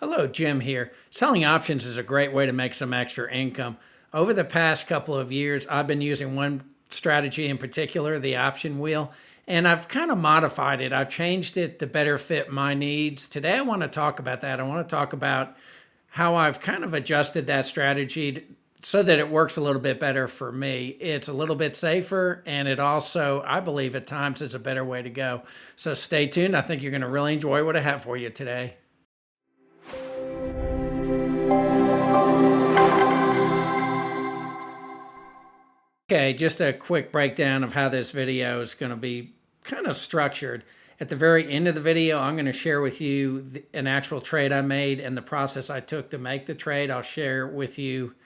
Hello, Jim here. Selling options is a great way to make some extra income. Over the past couple of years, I've been using one strategy in particular, the option wheel, and I've kind of modified it. I've changed it to better fit my needs. Today, I want to talk about that. I want to talk about how I've kind of adjusted that strategy so that it works a little bit better for me. It's a little bit safer, and it also, I believe, at times is a better way to go. So stay tuned. I think you're going to really enjoy what I have for you today. Okay, just a quick breakdown of how this video is going to be kind of structured. At the very end of the video, I'm going to share with you an actual trade I made and the process I took to make the trade. I'll share with you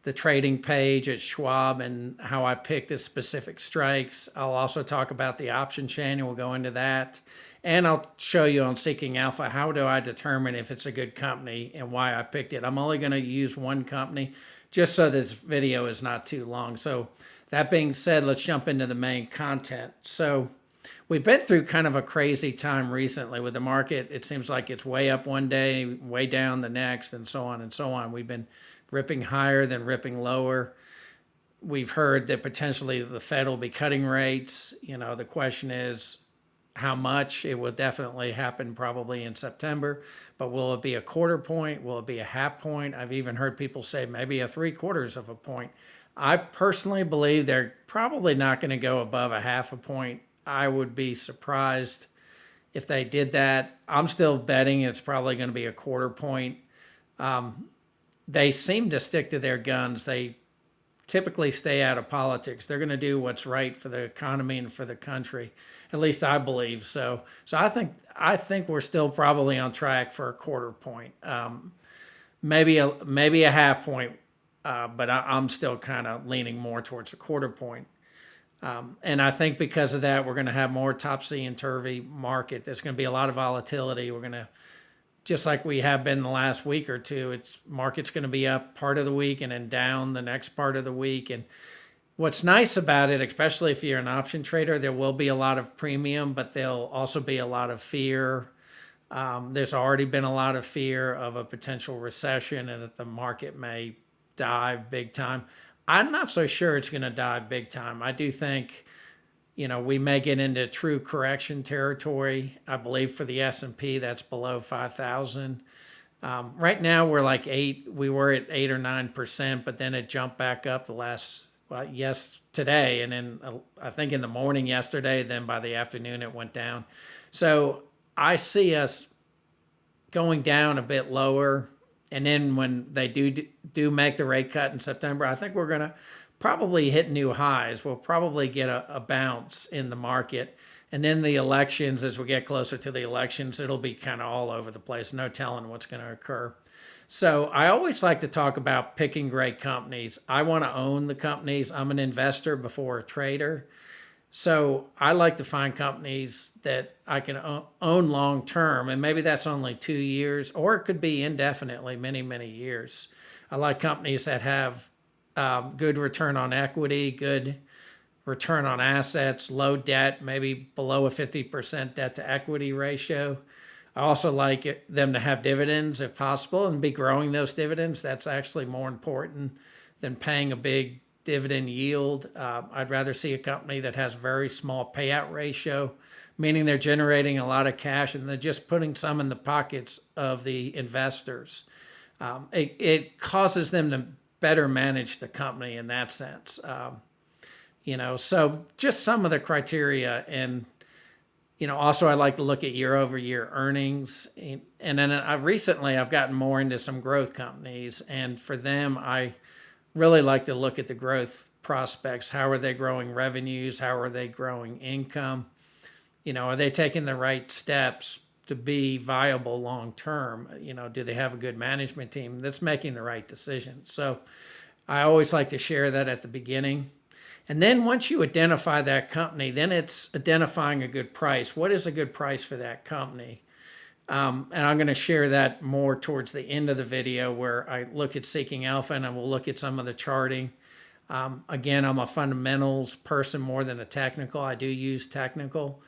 the trading page at Schwab and how I picked the specific strikes. I'll also talk about the option chain, and we'll go into that. And I'll show you on Seeking Alpha, how do I determine if it's a good company and why I picked it. I'm only going to use one company just so this video is not too long. So that being said, let's jump into the main content. So we've been through kind of a crazy time recently with the market. It seems like it's way up one day, way down the next, and so on and so on. We've been ripping higher, then ripping lower. We've heard that potentially the Fed will be cutting rates. The question is how much. It will definitely happen probably in September, but will it be a quarter point? Will it be a half point? I've even heard people say maybe a 3/4 of a point. I personally believe they're probably not going to go above a half a point. I would be surprised if they did that. I'm still betting it's probably going to be a quarter point. They seem to stick to their guns. They typically stay out of politics. They're going to do what's right for the economy and for the country. At least I believe so. So I think we're still probably on track for a quarter point. Maybe a half point. But I'm still kind of leaning more towards a quarter point. And I think because of that, we're going to have more topsy-turvy market. There's going to be a lot of volatility. We're going to, just like we have been the last week or two, market's going to be up part of the week and then down the next part of the week. And what's nice about it, especially if you're an option trader, there will be a lot of premium, but there'll also be a lot of fear. There's already been a lot of fear of a potential recession and that the market may dive big time. I'm not so sure it's going to dive big time. I do think, we may get into true correction territory. I believe for the S&P, that's below 5,000. Right now, we're like we were at 8 or 9%, but then it jumped back up today. And then I think in the morning yesterday, then by the afternoon, it went down. So I see us going down a bit lower. And then when they do make the rate cut in September, I think we're going to probably hit new highs. We'll probably get a bounce in the market. And then the elections, as we get closer to the elections, it'll be kind of all over the place. No telling what's going to occur. So I always like to talk about picking great companies. I want to own the companies. I'm an investor before a trader. So I like to find companies that I can own long term, and maybe that's only 2 years, or it could be indefinitely, many, many years. I like companies that have good return on equity, good return on assets, low debt, maybe below a 50% debt to equity ratio. I also like them to have dividends if possible and be growing those dividends. That's actually more important than paying a big dividend yield. I'd rather see a company that has very small payout ratio, meaning they're generating a lot of cash and they're just putting some in the pockets of the investors. It causes them to better manage the company in that sense. So just some of the criteria. And also I like to look at year over year earnings. And then I've gotten more into some growth companies, and for them, I really like to look at the growth prospects. How are they growing revenues? How are they growing income? Are they taking the right steps to be viable long term? Do they have a good management team that's making the right decisions? So I always like to share that at the beginning. And then once you identify that company, then it's identifying a good price. What is a good price for that company? And I'm going to share that more towards the end of the video, where I look at Seeking Alpha and I will look at some of the charting. Again, I'm a fundamentals person more than a technical. I do use technical,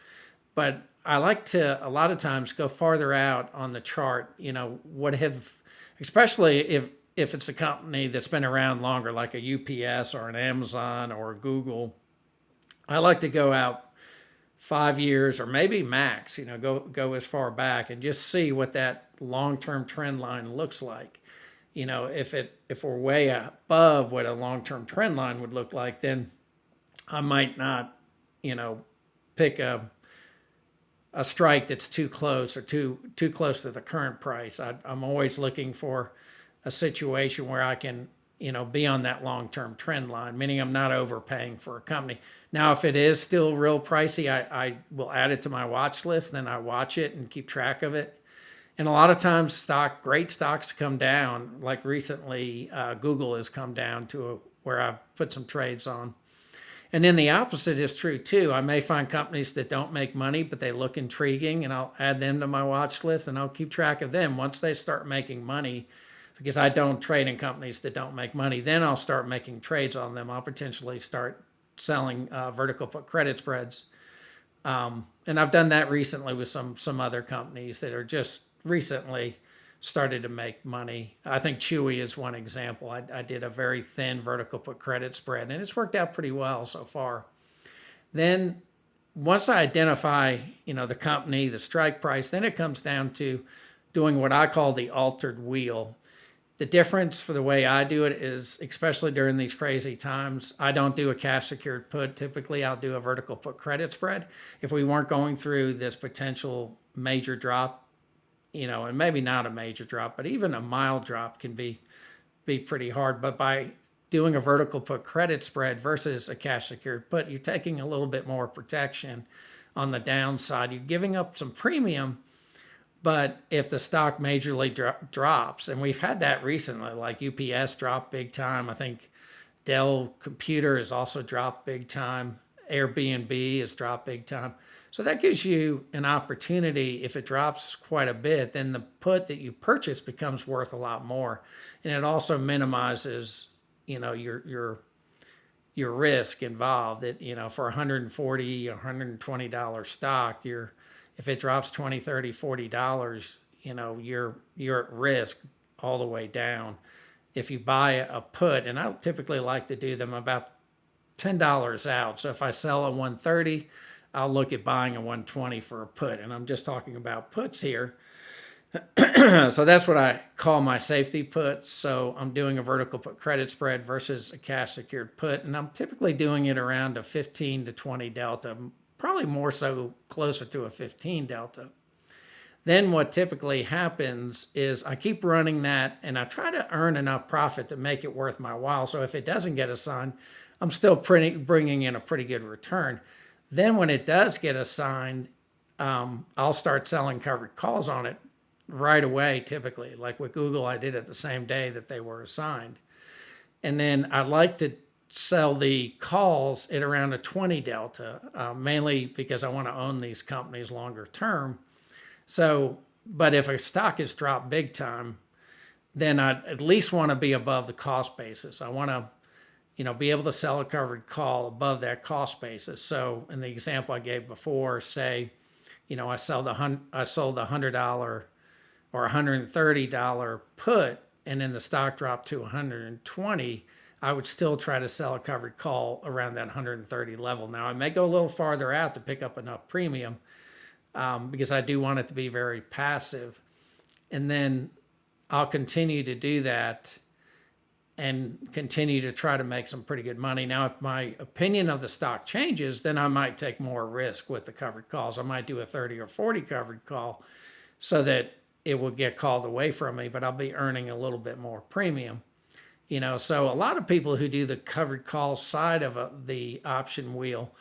but I like to a lot of times go farther out on the chart. Especially if it's a company that's been around longer, like a UPS or an Amazon or a Google. I like to go out 5 years or maybe max. Go as far back and just see what that long-term trend line looks like. If we're way above what a long-term trend line would look like, then I might not, pick a strike that's too close or too close to the current price. I'm always looking for a situation where I can, be on that long-term trend line, meaning I'm not overpaying for a company. Now, if it is still real pricey, I will add it to my watch list. Then I watch it and keep track of it. And a lot of times, great stocks come down. Like recently, Google has come down to where I've put some trades on. And then the opposite is true too. I may find companies that don't make money, but they look intriguing, and I'll add them to my watch list and I'll keep track of them. Once they start making money, because I don't trade in companies that don't make money, then I'll start making trades on them. I'll potentially start selling vertical put credit spreads. And I've done that recently with some other companies that are just recently started to make money. I think Chewy is one example. I did a very thin vertical put credit spread, and it's worked out pretty well so far. Then once I identify, the company, the strike price, then it comes down to doing what I call the altered wheel. The difference for the way I do it is, especially during these crazy times, I don't do a cash secured put. Typically, I'll do a vertical put credit spread. If we weren't going through this potential major drop, and maybe not a major drop, but even a mild drop can be pretty hard. But by doing a vertical put credit spread versus a cash secured put, you're taking a little bit more protection on the downside. You're giving up some premium, but if the stock majorly drops, and we've had that recently, like UPS dropped big time. I think Dell Computer has also dropped big time. Airbnb has dropped big time. So that gives you an opportunity. If it drops quite a bit, then the put that you purchase becomes worth a lot more, and it also minimizes, your risk involved. For $140, $120 stock, if it drops $20, $30, $40, you're at risk all the way down. If you buy a put, and I typically like to do them about $10 out. So if I sell a 130, I'll look at buying a 120 for a put, and I'm just talking about puts here. So that's what I call my safety puts. So I'm doing a vertical put credit spread versus a cash secured put, and I'm typically doing it around a 15 to 20 delta, probably more so closer to a 15 delta. Then what typically happens is I keep running that, and I try to earn enough profit to make it worth my while. So if it doesn't get assigned, I'm still bringing in a pretty good return. Then when it does get assigned, I'll start selling covered calls on it right away, typically. Like with Google, I did it the same day that they were assigned. And then I like to sell the calls at around a 20 delta, mainly because I want to own these companies longer term. So, but if a stock has dropped big time, then I at least want to be above the cost basis. I want to be able to sell a covered call above that cost basis. So in the example I gave before, say, I sold a $100 or $130 put, and then the stock dropped to 120, I would still try to sell a covered call around that 130 level. Now I may go a little farther out to pick up enough premium because I do want it to be very passive. And then I'll continue to do that and continue to try to make some pretty good money. Now, if my opinion of the stock changes, then I might take more risk with the covered calls. I might do a 30 or 40 covered call so that it will get called away from me, but I'll be earning a little bit more premium. So a lot of people who do the covered call side of the option wheel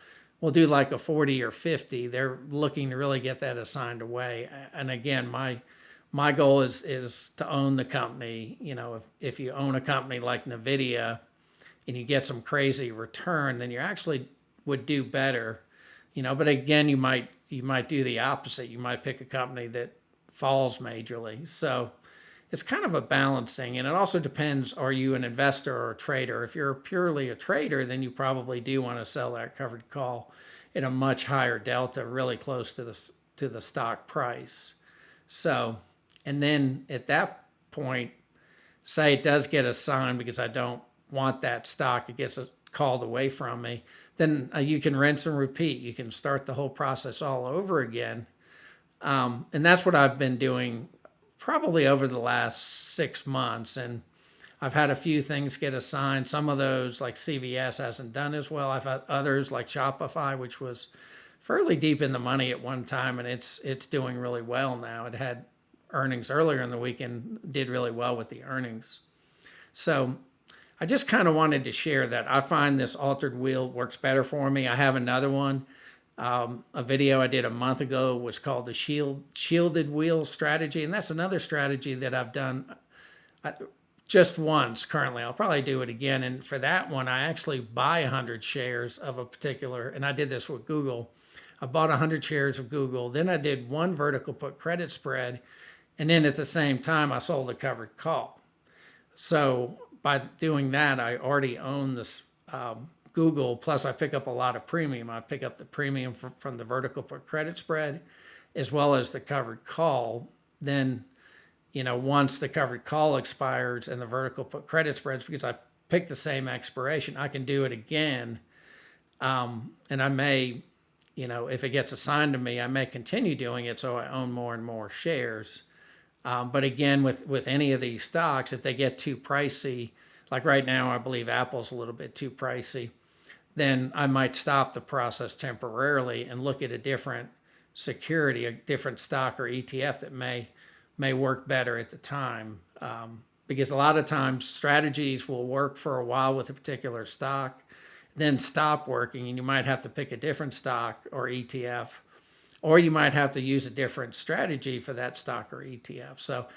will do like a 40 or 50. They're looking to really get that assigned away. And again, my goal is to own the company. If you own a company like NVIDIA and you get some crazy return, then you actually would do better. But again, you might do the opposite. You might pick a company that falls majorly. So it's kind of a balancing, and it also depends, are you an investor or a trader? If you're purely a trader, then you probably do want to sell that covered call at a much higher delta, really close to to the stock price. So, and then at that point, say it does get assigned because I don't want that stock, it gets called away from me, then you can rinse and repeat. You can start the whole process all over again. And that's what I've been doing probably over the last 6 months. And I've had a few things get assigned. Some of those, like CVS, hasn't done as well. I've had others like Shopify, which was fairly deep in the money at one time, and it's doing really well now. It had earnings earlier in the week and did really well with the earnings. So I just kind of wanted to share that. I find this altered wheel works better for me. I have another one. A video I did a month ago was called the shielded wheel strategy, and that's another strategy that I've done just once currently. I'll probably do it again. And for that one, I actually buy 100 shares of a particular, and I did this with Google. I bought 100 shares of Google. Then I did one vertical put credit spread. And then at the same time, I sold a covered call. So by doing that, I already own this Google. Plus, I pick up a lot of premium. I pick up the premium from the vertical put credit spread as well as the covered call. Then, once the covered call expires and the vertical put credit spreads, because I picked the same expiration, I can do it again. And I may, if it gets assigned to me, I may continue doing it so I own more and more shares. But again, with any of these stocks, if they get too pricey, like right now, I believe Apple's a little bit too pricey, then I might stop the process temporarily and look at a different security, a different stock or ETF that may work better at the time. Because a lot of times strategies will work for a while with a particular stock, then stop working, and you might have to pick a different stock or ETF, or you might have to use a different strategy for that stock or ETF. So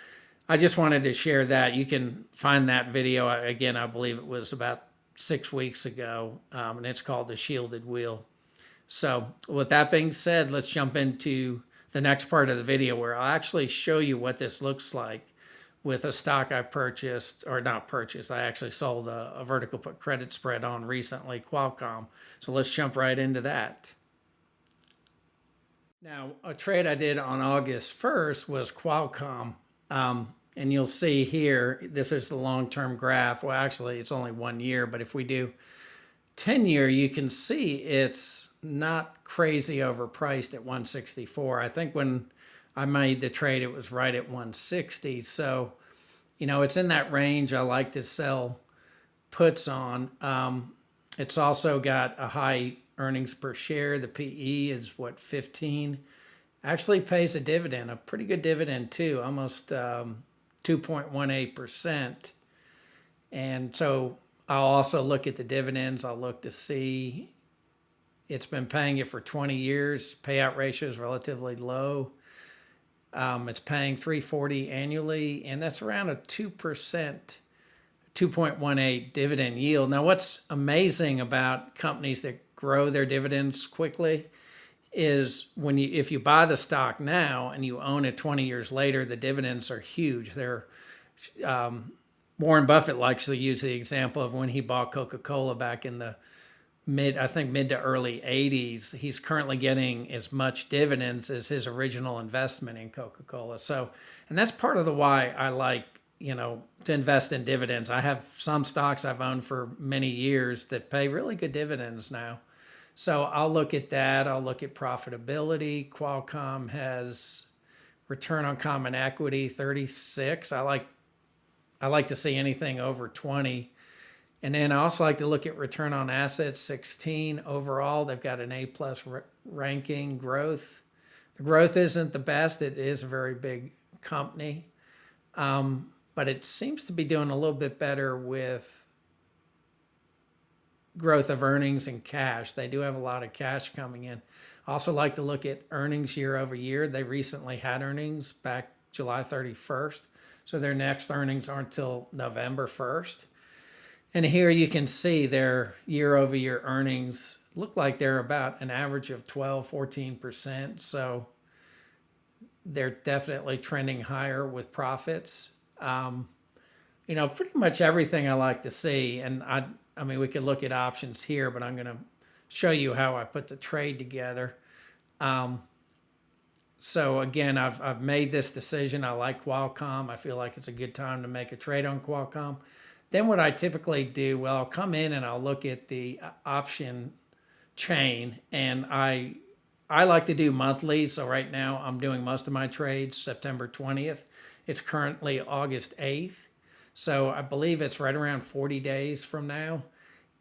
I just wanted to share that. You can find that video. Again, I believe it was about 6 weeks ago, and it's called the Shielded Wheel. So with that being said, let's jump into the next part of the video where I'll actually show you what this looks like with a stock I purchased, or not purchased, I actually sold a vertical put credit spread on recently, Qualcomm. So let's jump right into that. Now, a trade I did on August 1st was Qualcomm. And you'll see here, this is the long-term graph. Well, actually, it's only 1 year, but if we do 10-year, you can see it's not crazy overpriced at 164. I think when I made the trade, it was right at 160. So, it's in that range I like to sell puts on. It's also got a high earnings per share. The PE is 15. Actually pays a dividend, a pretty good dividend too, almost 2.18%. And so I'll also look at the dividends. I'll look to see it's been paying it for 20 years. Payout ratio is relatively low. It's paying $3.40 annually, and that's around a 2%, 2.18 dividend yield. Now, what's amazing about companies that grow their dividends quickly is if you buy the stock now and you own it 20 years later, the dividends are huge. They're Warren Buffett likes to use the example of when he bought Coca-Cola back in the mid to early 80s. He's currently getting as much dividends as his original investment in Coca-Cola. So, and that's part of the why I like, to invest in dividends. I have some stocks I've owned for many years that pay really good dividends now. So I'll look at that. I'll look at profitability. Qualcomm has return on common equity 36. I like to see anything over 20. And then I also like to look at return on assets 16. Overall, they've got an A+ ranking. Growth. The growth isn't the best. It is a very big company. But it seems to be doing a little bit better with growth of earnings and cash. They do have a lot of cash coming in. I also like to look at earnings year over year. They recently had earnings back July 31st. So their next earnings aren't till November 1st. And here you can see their year over year earnings look like they're about an average of 12, 14%. So they're definitely trending higher with profits. Pretty much everything I like to see. And I mean, we could look at options here, but I'm going to show you how I put the trade together. So again, I've made this decision. I like Qualcomm. I feel like it's a good time to make a trade on Qualcomm. Then what I typically do, well, I'll come in and I'll look at the option chain, and I like to do monthly. So right now I'm doing most of my trades September 20th. It's currently August 8th. So I believe it's right around 40 days from now.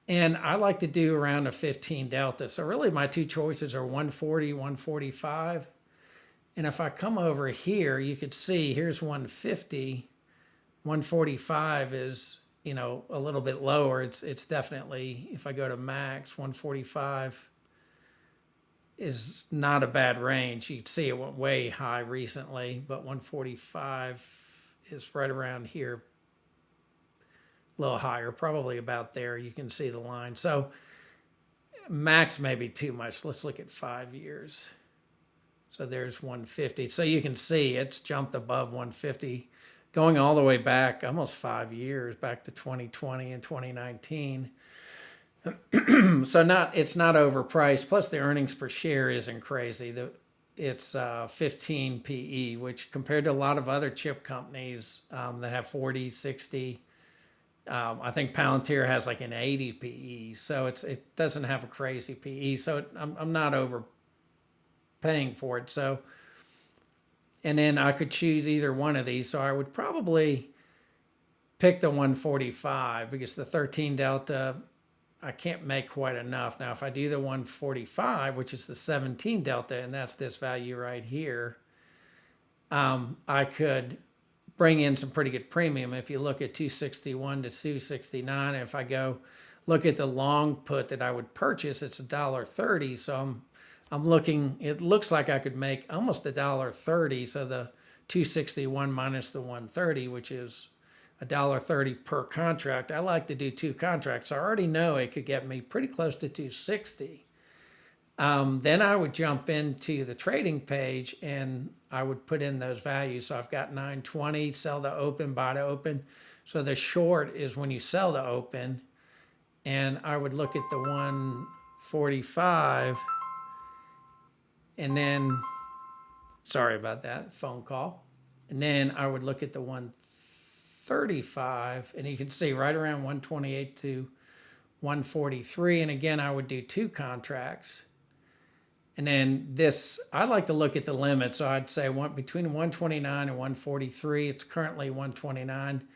And I like to do around a 15 delta. So really my two choices are 140, 145. And if I come over here, you could see here's 150. 145 is, a little bit lower. It's definitely, if I go to max, 145 is not a bad range. You can see it went way high recently, but 145 is right around here, a little higher, probably about there. You can see the line. So max may be too much. Let's look at 5 years. So there's 150. So you can see it's jumped above 150, going all the way back almost 5 years, back to 2020 and 2019. So it's not overpriced. Plus the earnings per share isn't crazy. It's 15 PE, which compared to a lot of other chip companies that have 40, 60, I think Palantir has like an 80 PE. So it doesn't have a crazy PE. So I'm not overpaying for it. So, and then I could choose either one of these. So I would probably pick the 145 because the 13 delta, I can't make quite enough. Now, if I do the 145, which is the 17 delta, and that's this value right here, I could bring in some pretty good premium. If you look at 261 to 269, if I go look at the long put that I would purchase, it's $1.30. So I'm looking, it looks like I could make almost $1.30. So the 261 minus the 130, which is $1.30 per contract. I like to do two contracts. I already know it could get me pretty close to 260. Then I would jump into the trading page and I would put in those values. So I've got 920, sell to open, buy to open. So the short is when you sell to open. And I would look at the 145 and then, sorry about that, phone call. And then I would look at the 135 and you can see right around 128 to 143. And again, I would do two contracts. And then this, I like to look at the limit. So I'd say between 129 and 143. It's currently 129.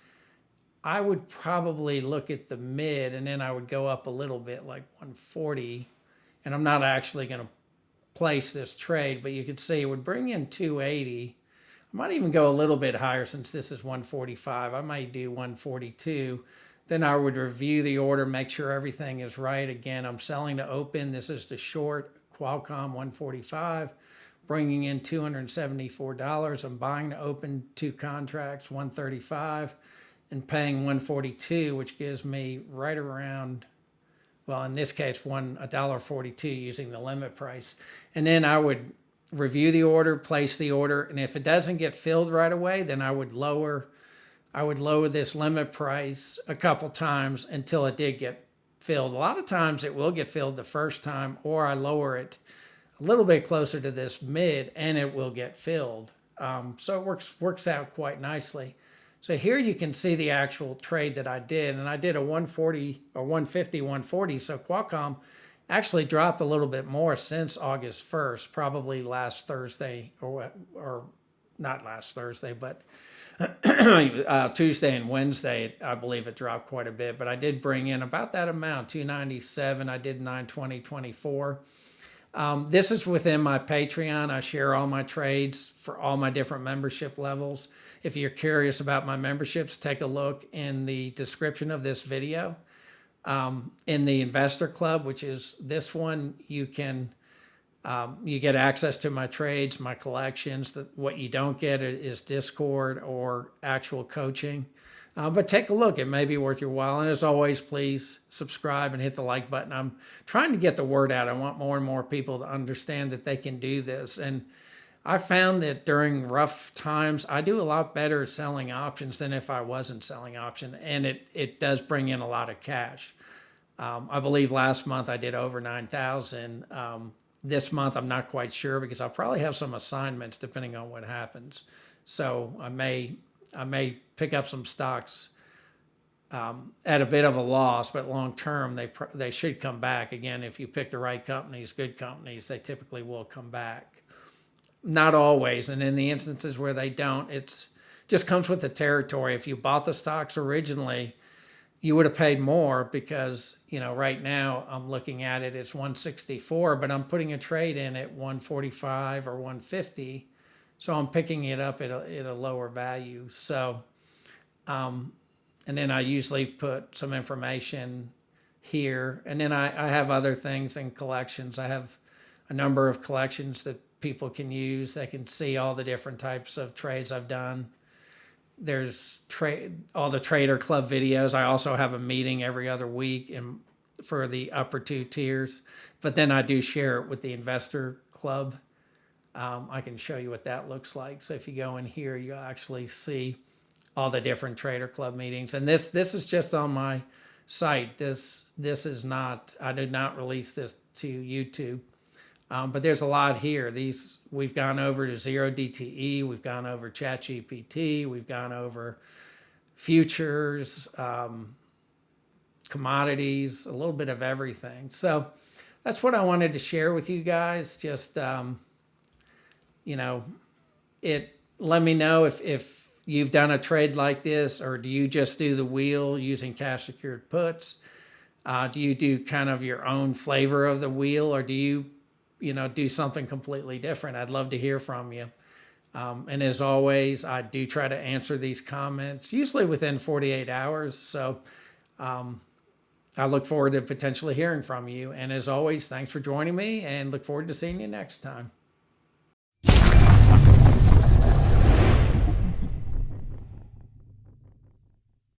I would probably look at the mid and then I would go up a little bit like 140. And I'm not actually going to place this trade, but you could see it would bring in 280. I might even go a little bit higher since this is 145. I might do 142. Then I would review the order, make sure everything is right. Again, I'm selling to open. This is the short, Qualcomm 145, bringing in $274. I'm buying to open two contracts, 135, and paying 142, which gives me right around, well, in this case, $1.42 using the limit price. And then I would review the order, place the order, and if it doesn't get filled right away, then I would lower this limit price a couple times until it did get filled. A lot of times it will get filled the first time, or I lower it a little bit closer to this mid and it will get filled. So it works out quite nicely. So here you can see the actual trade that I did, and I did a 140 or 150, 140. So Qualcomm actually dropped a little bit more since August 1st, probably last Thursday or not last Thursday, but Tuesday and Wednesday, I believe it dropped quite a bit, but I did bring in about that amount, 297. I did 920.24. This is within my Patreon. I share all my trades for all my different membership levels. If you're curious about my memberships, take a look in the description of this video. In the Investor Club, which is this one, you get access to my trades, my collections. What you don't get is Discord or actual coaching. But take a look. It may be worth your while. And as always, please subscribe and hit the like button. I'm trying to get the word out. I want more and more people to understand that they can do this. And I found that during rough times, I do a lot better selling options than if I wasn't selling option. And it does bring in a lot of cash. I believe last month I did over 9,000. This month, I'm not quite sure because I'll probably have some assignments depending on what happens. So I may pick up some stocks at a bit of a loss, but long term they should come back. Again, if you pick the right companies, good companies, they typically will come back. Not always, and in the instances where they don't, it's just comes with the territory. If you bought the stocks originally, you would have paid more because right now I'm looking at it, it's 164, but I'm putting a trade in at 145 or 150, so I'm picking it up at a lower value. So and then I usually put some information here. And then I have other things in collections. I have a number of collections that people can use. They can see all the different types of trades I've done. There's all the Trader Club videos. I also have a meeting every other week for the upper two tiers. But then I do share it with the Investor Club. I can show you what that looks like. So if you go in here, you'll actually see all the different Trader Club meetings. And this is just on my site. This is not, I did not release this to YouTube. But there's a lot here. We've gone over to 0DTE, we've gone over ChatGPT, we've gone over futures, commodities, a little bit of everything. So that's what I wanted to share with you guys. Just let me know if you've done a trade like this, or do you just do the wheel using cash secured puts? Do you do kind of your own flavor of the wheel, or do you do something completely different? I'd love to hear from you. And as always, I do try to answer these comments, usually within 48 hours. So I look forward to potentially hearing from you. And as always, thanks for joining me, and look forward to seeing you next time.